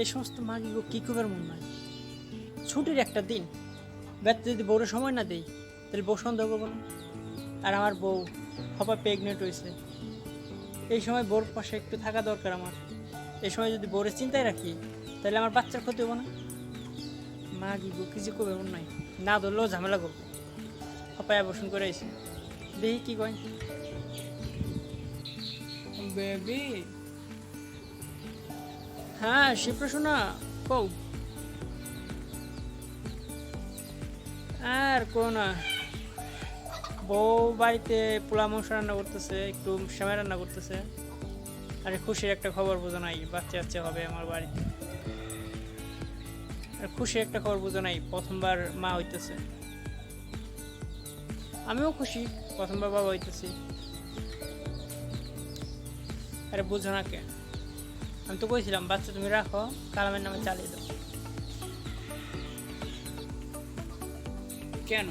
এই সমস্ত মাগিগো কী করবার মন নাই। ছুটির একটা দিন ব্যর্থ যদি বউরে সময় না দেই তাহলে বউ সন্দেহ করবো না। আর আমার বউ হবা প্রেগনেন্ট হয়েছে, এই সময় বউর পাশে একটু থাকা দরকার আমার। এই সময় যদি বউরে চিন্তায় রাখি তাহলে আমার বাচ্চার ক্ষতি হবো না। মাগিগো কিছু করবে মন নাই, না ধরলেও ঝামেলা করবো। হপায় অবসান করে আইসি, দেখি কি কয়। বেবি, হ্যাঁ শিপ্রা শোনা কও। আর কো না, বউ বাড়িতে পোলা মাংস রান্না করতেছে, একটু সেমাই রান্না করতেছে। আরে খুশির একটা খবর বোঝো নাই, বাচ্চা বাচ্চা হবে আমার বাড়িতে। আর খুশির একটা খবর বোঝো নাই, প্রথমবার মা হইতেছে। আমিও খুশি, প্রথমবার বাবা হইতেছি। আরে বুঝো না কে, আমি তো কইছিলাম বাচ্চা তুমি রাখো, কালামের নামে চালিয়ে দাও। কেন?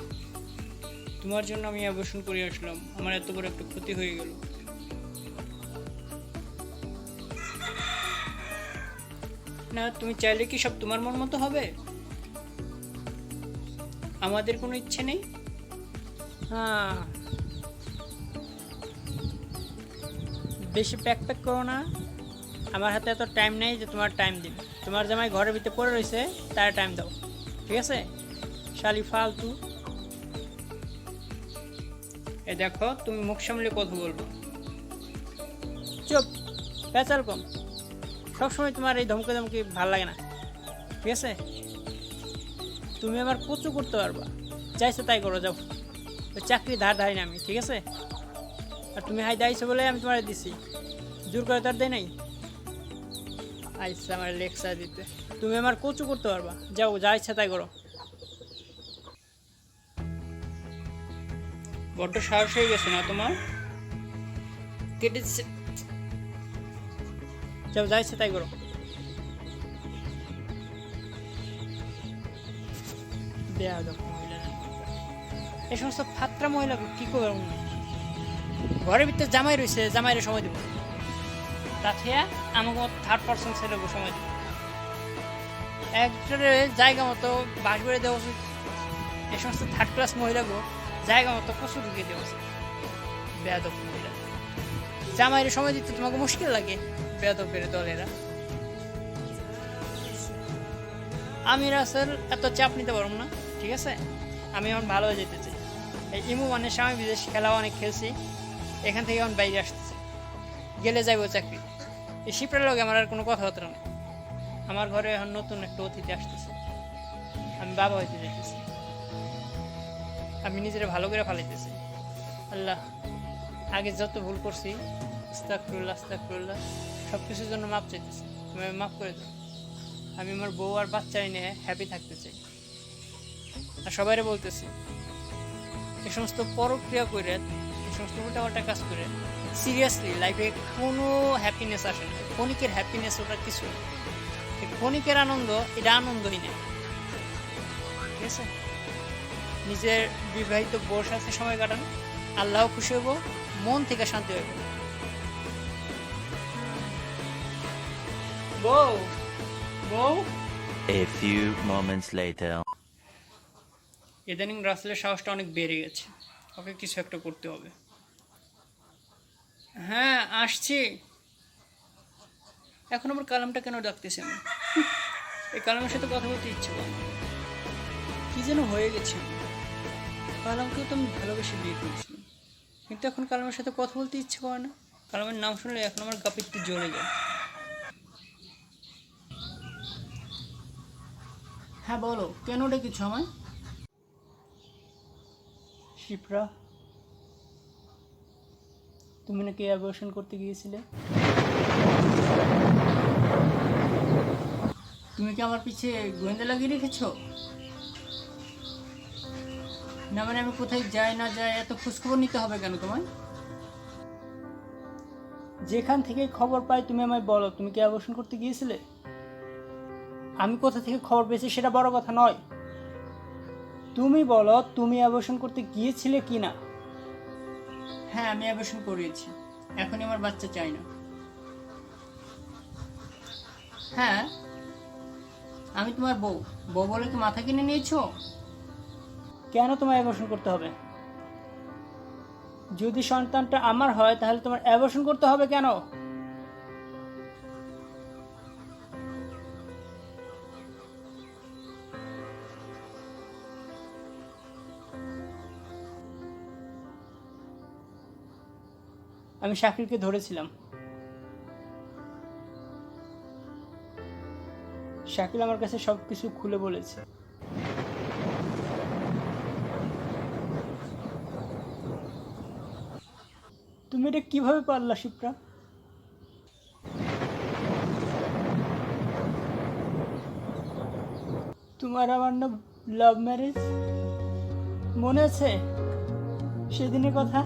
তোমার জন্য আমি অ্যাবর্শন করে আসলাম, আমার এত বড় একটা ক্ষতি হয়ে গেল। না তুমি চাইলে কি সব তোমার মন মতো হবে? আমাদের কোনো ইচ্ছে নেই। হ্যাঁ, বেশি প্যাক প্যাক করো না, আমার হাতে এত টাইম নেই যে তোমার টাইম দিন। তোমার জামাই ঘরের ভিতরে পড়ে রয়েছে, তার টাইম দাও, ঠিক আছে? শালি ফালতু। এই দেখো, তুমি মুখ সামলে কথা বলবো। চুপ, পেঁচাল কম। সবসময় তোমার এই ধমকে ধমকি ভাল লাগে না, ঠিক আছে? তুমি আমার কচু করতে পারবা, চাইছো তাই করো, যাও। ওই চাকরি ধার ধারি না আমি, ঠিক আছে? আর তুমি হাই দাইছো বলে আমি তোমার দিছি, জোর করে তার দেয় নাই। আইসা আমার লেকচার দিতে। তুমি আমার কচু করতে পারবা, যাও, যা ইচ্ছা তাই করো। বড্ড সাহস হয়ে গেছে না তোমার? কেটে দিচ্ছে, যাও, যা ইচ্ছা তাই করো। বেয়াদব মহিলা, এই সমস্ত ফাত্রা মহিলা কি করবে? ঘরের ভিতরে জামাই রয়েছে, জামাইরে সময় দেবো, তাতে আমাকে থার্ড পার্সন ছেলেকে সময় দেবো। একজনের জায়গা মতো বাস বেড়ে দেওয়া উচিত। এই সমস্ত থার্ড ক্লাস মহিলাকে জায়গা মতো প্রচুর ঢুকিয়ে দেওয়া উচিত। বেয়াদব মহিলা, জামাইরে সময় দিতে তোমাকে মুশকিল লাগে, বেয়াদবের দলেরা। আমি রাসেল এত চাপ নিতে পারবো না, ঠিক আছে? আমি এখন ভালো হয়ে যেতে চাই। এই ইমু মানে স্বামী বিদেশ খেলাও অনেক খেলছি, এখান থেকে এখন বাইরে আসতেছে, গেলে যাইবো চাকরি। এই শিপের লগে আমার আর কোনো কথাবার্তা নেই। আমার ঘরে এখন নতুন একটা অতিথি আসতেছে, আমি বাবা হইতে যেতেছি। আমি নিজেরা ভালো করে ফালাইতেছি। আল্লাহ, আগে যত ভুল করছি, আস্তাগফিরুল্লাহ আস্তাগফিরুল্লাহ, সব কিছুর জন্য মাপ চাইতেছি, তুমি মাফ করে দাও। আমি আমার বউ আর বাচ্চা নিয়ে হ্যাপি থাকতে চাই। আর সবাইরে বলতেছি, এই সমস্ত পরক্রিয়া করে, এই সমস্ত উল্টাপাল্টা কাজ করে সিরিয়াসলি লাইফে কোনো হ্যাপিনেস আসে না। ক্ষণিকের হ্যাপিনেস ওটা কিছু না, ক্ষণিকের আনন্দ এটা আনন্দই নেই, ঠিক আছে? নিজের বিবাহিত বউর সাথে সময় কাটান, আল্লাহ খুশি হইব, মন থেকে শান্তি হইব। বউ, বউ। A few moments later. ইদানিং রাসেলের সাহসটা অনেক বেড়ে গেছে, ওকে কিছু একটা করতে হবে। হ্যাঁ আসছি। এখন আমার কালামটা কেন ডাকতেছে? আমি এই কালামের সাথে কথা বলতে ইচ্ছে করে, কি যেন হয়ে গেছে। কালামকেও তো আমি ভালোবেসে বিয়ে করেছিলাম, কিন্তু এখন কালামের সাথে কথা বলতে ইচ্ছে করে না। কালামের নাম শুনলে এখন আমার গা পিত্তি জ্বলে যায়। হ্যাঁ বলো, কেন ডেকেছো আমায়? শিপ্রা, তুমি নাকি অ্যাবর্শন করতে গিয়েছিলে, তুমি কি আমার পিছে গোয়েন্দা লাগিয়ে রেখেছো? না মানে আমি কোথায় যাই না যাই এত খোঁজখবর নিতে হবে কেন তোমায়? যেখান থেকে খবর পাই তুমি আমায় বলো, তুমি কি অ্যাবর্শন করতে গিয়েছিলে? আমি কোথা থেকে খবর পেয়েছি সেটা বড় কথা নয়, তুমি বলো তুমি অ্যাবর্শন করতে গিয়েছিলে কি না। হ্যাঁ আমি অ্যাবর্শন করিয়েছি, এখনই আমার বাচ্চা চাই না। হ্যাঁ, আমি তোমার বউ। বউ বলে কি মাথা কিনে নিয়েছো? কেন তোমার অ্যাবর্শন করতে হবে? যদি সন্তানটা আমার হয় তাহলে তোমার অ্যাবর্শন করতে হবে কেন? আমি শাকিলকে ধরেছিলাম। শাকিল আমার কাছে সবকিছু খুলে বলেছে। তুমি এটা কিভাবে পারলা শিপ্রা? তোমার আমার না লাভ ম্যারেজ, মনে আছে সেদিনের কথা?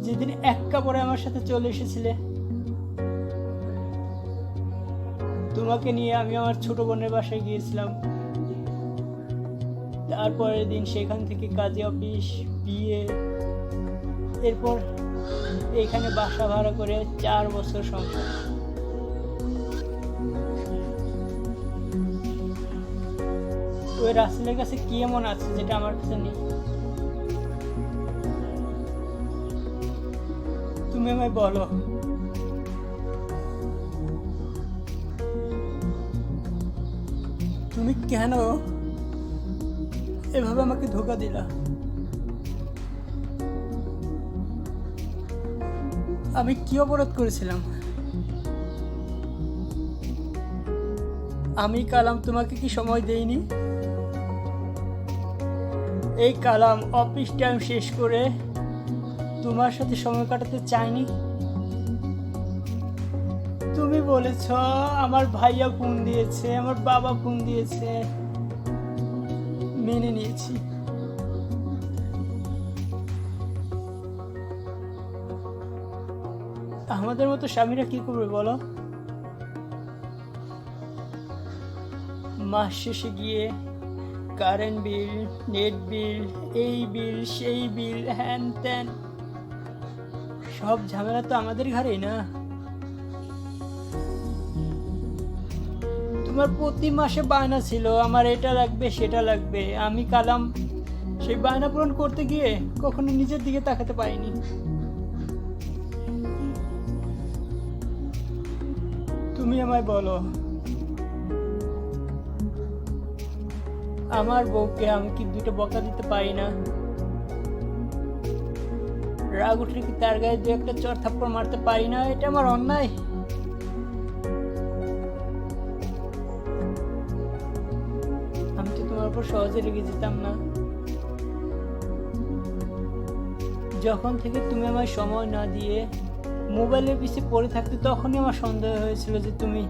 যেদিন এক কাপড়ে আমার সাথে চলে এসেছিলে, তোমাকে নিয়ে আমি আমার ছোট বোনের বাসায় গিয়েছিলাম। তারপরের দিন সেখান থেকে কাজী অফিস, বিয়ে, এরপর এখানে বাসা ভাড়া করে 4 বছর সংসার। ওই রাসেলের কাছে কি এমন আছে যেটা আমার কাছে নেই? তুমি আমায় বলো। তুমি কেন এভাবে আমাকে ধোঁকা দিলা? আমি কি অপরাধ করেছিলাম? আমি কালাম তোমাকে কি সময় দেইনি? এই কালাম অফিস টাইম শেষ করে তোমার সাথে সময় কাটাতে চাইনি? তুমি বলেছ আমার ভাইয়া ফোন দিয়েছে, আমার বাবা ফোন দিয়েছে, মেনে নিয়েছি। আমাদের মতো স্বামীরা কি করবে বলো? মাস শেষে গিয়ে কারেন্ট বিল, নেট বিল, এই বিল, সেই বিল, হ্যান ত্যান, সব ঝামেলা তো আমাদের ঘরেই না। তোমার প্রতি মাসে বায়না ছিল আমার এটা লাগবে সেটা লাগবে। আমি কালাম সেই বায়না পূরণ করতে গিয়ে কখনো নিজের দিকে তাকাতে পারিনি। তুমি আমায় বলো, আমার বউকে আমি কি 2টা বকা দিতে পারি না? রাগ উঠলে কি তার গায়ে 2-1টা চড় থাপ্পড় মারতে পারি না? এটা আমার অন্যায়? আমি তো তোমার উপর সহজে রেগে যেতাম না। যখন থেকে তুমি আমায় সময় না দিয়ে মোবাইলের পিছিয়ে পড়ে থাকতে, তখনই আমার সন্দেহ হয়েছিল যে তুমি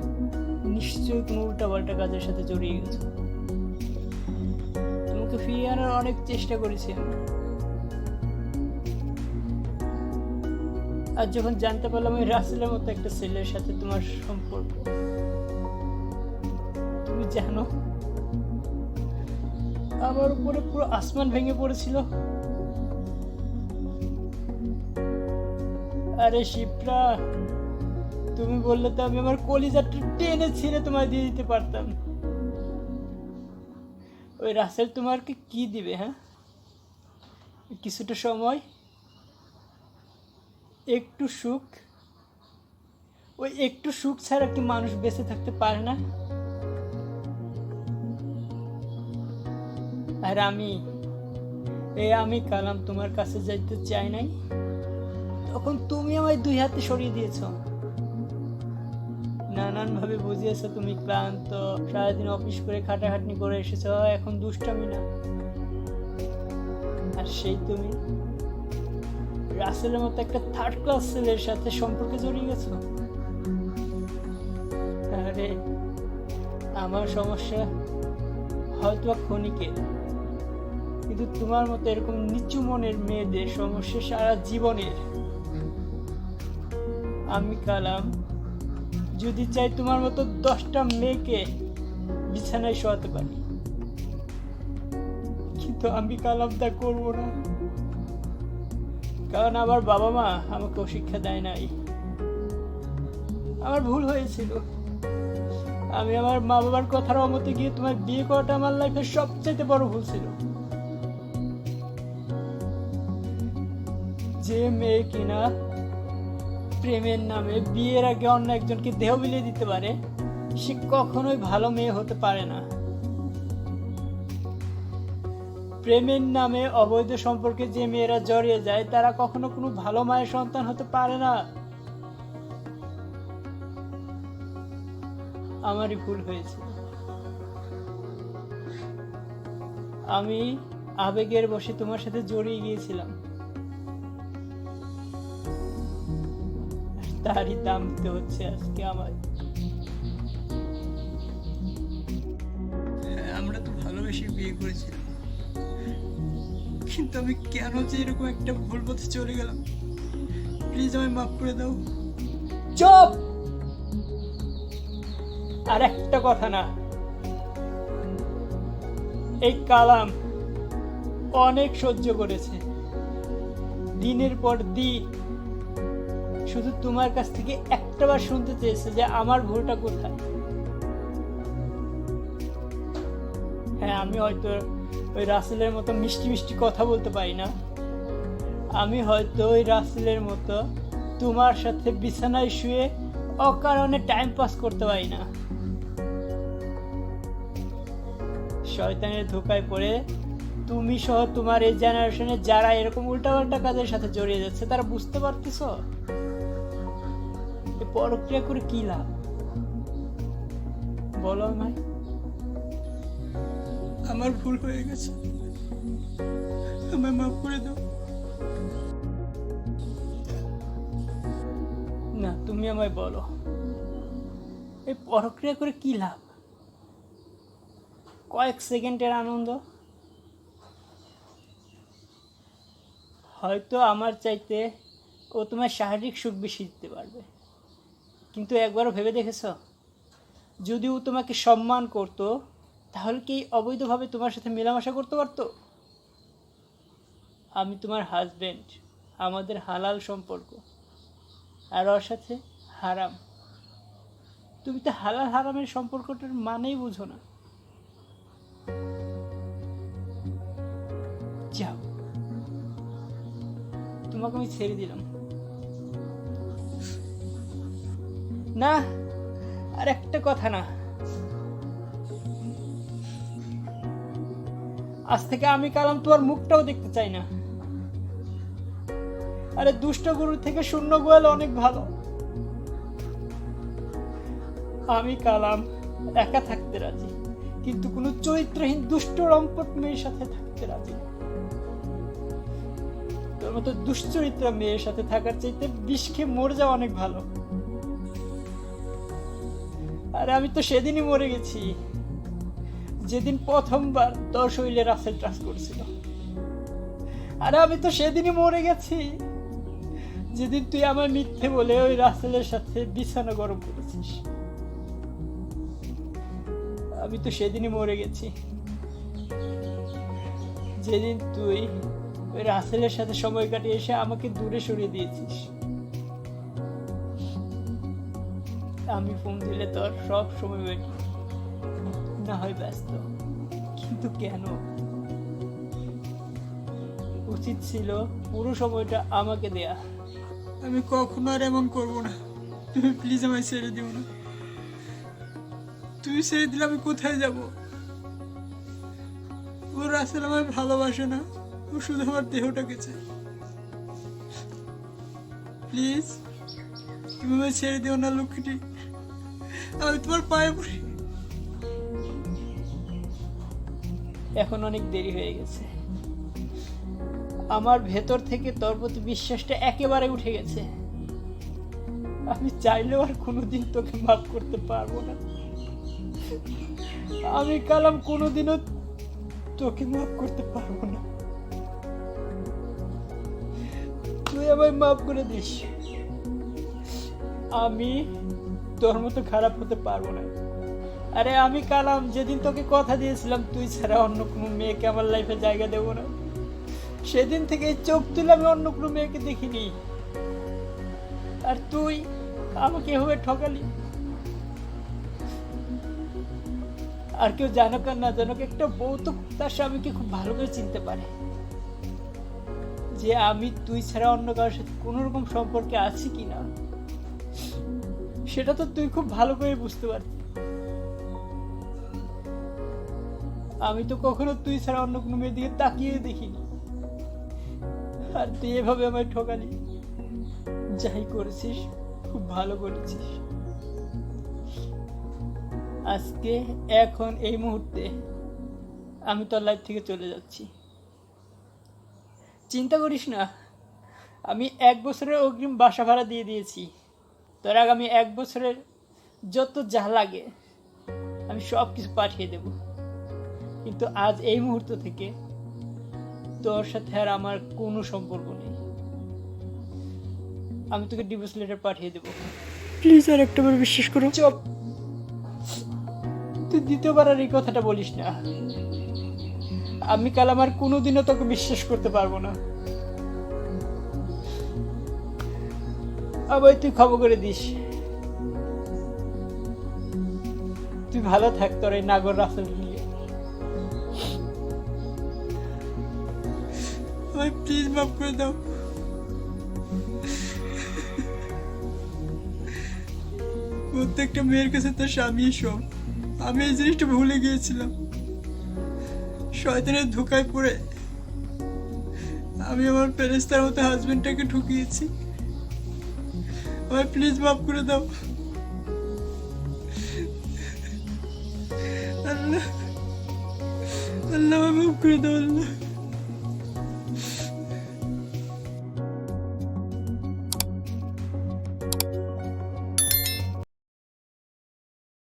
নিশ্চয়ই কোনো উল্টাপাল্টা কাজের সাথে জড়িয়ে গেছো। তোমাকে ফিরিয়ে আনার অনেক চেষ্টা করেছি আমি। আর যখন জানতে পারলাম ওই রাসেলের মতো একটা ছেলের সাথে তোমার সম্পর্ক, তুমি জানো আমার উপরে পুরো আসমান ভেঙে পড়েছিল। আরে শিপ্রা, তুমি বললে তো আমি আমার কলিজাটা টেনে ছিঁড়ে তোমায় দিয়ে দিতে পারতাম। ওই রাসেল তোমাকে কি দিবে? হ্যাঁ, কিছুটা সময়, একটু সুখ। ওই একটু সুখ ছাড়া কি মানুষ বেঁচে থাকতে পারে না? আর আমি কালাম তোমার কাছে যাইতে চাই নাই, তখন তুমি আমায় 2 হাতে সরিয়ে দিয়েছ। নানান ভাবে বুঝিয়েছো তুমি ক্লান্ত, সারাদিন অফিস করে খাটাখাটনি করে এসেছো, এখন দুষ্টামি না। আর সেই তুমি রাসেলের মতো একটা 3rd ক্লাস ছেলের সাথে সম্পর্কে জড়িয়ে গেছো। আরে আমার সমস্যা হয়তো ক্ষণিকের, কিন্তু তোমার মতো এরকম নিচু মনের মেয়েদের সমস্যা সারা জীবনের। আমি কালাম যদি চাই তোমার মতো 10টা মেয়েকে বিছানায় শোয়াতে পারি, কিন্তু আমি কালাম তা করবো না। কারণ আমার বাবা মা আমাকে শিক্ষা দেয় নাই। আমার ভুল হয়েছিল। আমি আমার মা বাবার কথার অমতে গিয়ে তোমার বিয়ে করাটা আমার লাইফের সবচেয়ে বড় ভুল ছিল। যে মেয়ে কিনা প্রেমের নামে বিয়ের আগে অন্য একজনকে দেহ বিলিয়ে দিতে পারে, সে কখনোই ভালো মেয়ে হতে পারে না। প্রেমের নামে অবৈধ সম্পর্কে যে মেয়েরা জড়িয়ে যায়, তারা কখনো কোনো ভালো মায়ের সন্তান হতে পারে না। আমারই ভুল হয়েছে। আমি আবেগের বশে তোমার সাথে জড়িয়ে গিয়েছিলাম, তারই দাম দিতে হচ্ছে আজকে আমায়। আমরা তো ভালোবেসে বিয়ে করেছিলাম, কিন্তু আমি কেন যে এরকম একটা ভুল পথে চলে গেলাম? প্লিজ আমায় মাফ করে দাও। চুপ! আর একটা কথা না, এই কালাম অনেক সহ্য করেছে, দিনের পর দিন শুধু তোমার কাছ থেকে একটাবার শুনতে চেয়েছে যে আমার ভুলটা কোথায়। হ্যাঁ, আমি হয়তো ওই রাসেলের মতো মিষ্টি মিষ্টি কথা বলতে পারি না, আমি হয়তো ওই রাসেলের মতো তোমার সাথে বিছানায় শুয়ে অকারণে টাইম পাস করতে পারি না। শয়তানের ধোকায় পড়ে তুমি সহ তোমার এই জেনারেশনে যারা এরকম উল্টাপাল্টা কাজের সাথে জড়িয়ে যাচ্ছে, তারা বুঝতে পারতেছ পরক্রিয়া করে কি লাভ? বলো আমায়। আমার ভুল হয়ে গেছে, আমায় মাফ করে দাও। না, তুমি আমায় বলো, এই পরক্রিয়া করে কি লাভ? কয়েক সেকেন্ডের আনন্দ, হয়তো আমার চাইতে ও তোমার শারীরিক সুখ বেশি দিতে পারবে, কিন্তু একবারও ভেবে দেখেছ, যদি ও তোমাকে সম্মান করতো, তাহলে কি অবৈধভাবে তোমার সাথে মেলামেশা করতে পারতো? আমি তোমার হাজবেন্ড, আমাদের হালাল সম্পর্ক, আর ওর সাথে হারাম। তুমি তো হালাল হারামের সম্পর্কটার মানেই বুঝো না। যাও, তোমাকে আমি ছেড়ে দিলাম। না, আর একটা কথা না, আজ থেকে আমি কালাম তোমার মুখটাও দেখতে চাই না। আরে দুষ্ট গরুর থেকে শূন্য গোয়াল অনেক ভালো। আমি কালাম একা থাকতে রাজি, কিন্তু কোনো চরিত্রহীন দুষ্ট রম্পট মেয়ের সাথে থাকতে রাজি না। তোর মতো দুশ্চরিত্র মেয়ের সাথে থাকার চাইতে বিষ খেয়ে মরে যাওয়া অনেক ভালো। আরে আমি তো সেদিনই মরে গেছি, যেদিন প্রথমবার তোর শরীরে রাসেল ট্রাস্ট করছিল। আরে আমি তো সেদিনই মরে গেছি, যেদিন তুই আমার মিথ্যে বলে ওই রাসেলের সাথে বিছানা গরম করেছিস। আমি তো সেদিনই মরে গেছি, যেদিন তুই ওই রাসেলের সাথে সময় কাটিয়ে এসে আমাকে দূরে সরিয়ে দিয়েছিস। আমি ফোন দিলে তোর সব সময় ওয়েট না হয় ব্যস্ত, কিন্তু কেন? উচিত ছিল পুরো সময়টা আমাকে দেয়া। আমি কখনো আর এমন করবো না। তুমি প্লিজ আমায় ছেড়ে দিও না। তুমি ছেড়ে দিলে আমি কোথায় যাব? ও রাসেল আমায় ভালোবাসে না, ও শুধু আমার দেহটাকে চায়। প্লিজ তুমি আমায় ছেড়ে দিও না লক্ষ্মীটি, আমি তোমার পায়ে পড়ি। এখন অনেক দেরি হয়ে গেছে, আমার ভেতর থেকে তোর প্রতি বিশ্বাসটা একেবারে উঠে গেছে। আমি চাইলেও আর কোনোদিন তোকে মাফ করতে পারবো না। আমি কালাম কোনোদিনও তোকে মাফ করতে পারবো না। তুই আমায় মাফ করে দিস, আমি তোর মতো খারাপ হতে পারবো না। আরে আমি কালাম যেদিন তোকে কথা দিয়েছিলাম তুই ছাড়া অন্য কোনো মেয়েকে আমার লাইফে জায়গা দেবো না, সেদিন থেকে চোখ তুলে আমি অন্য কোনো মেয়েকে দেখিনি। আর তুই আমাকে এভাবে ঠকালি। আর কেউ জানুক আর না জানুক, একটা বউ তো তার স্বামীকে খুব ভালো করে চিনতে পারে যে আমি তুই ছাড়া অন্য কারোর সাথে কোনো রকম সম্পর্কে আছি কিনা। সেটা তো তুই খুব ভালো করে বুঝতে পারছিস। আমি তো কখনো তুই ছাড়া অন্য কোনো মেয়ের দিকে তাকিয়ে দেখিনি, আর তুই এভাবে আমায় ঠকালি। যাই করেছিস খুব ভালো করেছিস। আজকে এখন এই মুহূর্তে আমি তোর লাইফ থেকে চলে যাচ্ছি। চিন্তা করিস না, আমি 1 বছরের অগ্রিম বাসা ভাড়া দিয়ে দিয়েছি। তোর আগামী 1 বছরের যত যা লাগে আমি সব কিছু পাঠিয়ে দেব। কিন্তু আজ এই মুহূর্ত থেকে তোর সাথে আর আমার কোনো সম্পর্ক নেই। আমি তোকে ডিভোর্স লেটার পাঠিয়ে দেবো। প্লিজ আর একটাবার বিশ্বাস করো। চুপ, তুই দ্বিতীয়বার আর এই কথাটা বলিস না। আমি কাল আমার কোনোদিনও তোকে বিশ্বাস করতে পারবো না। আবার তুই ক্ষমা করে দিস। তুই ভালো থাক তোর এই নাগর রাসেল নিয়ে। ভাই প্লিজ মাফ করে দাও। প্রত্যেকটা মেয়ের কাছে তার স্বামী সব। আমি এই জিনিসটা ভুলে গিয়েছিলাম। শয়তানের ধোকায় পড়ে আমি আমার ফেরেশতার মতো হাজবেন্ডটাকে ঠকিয়েছি। আমায় প্লিজ মাফ করে দাও। আল্লাহ আল্লাহ মাফ করে দাও আল্লাহ।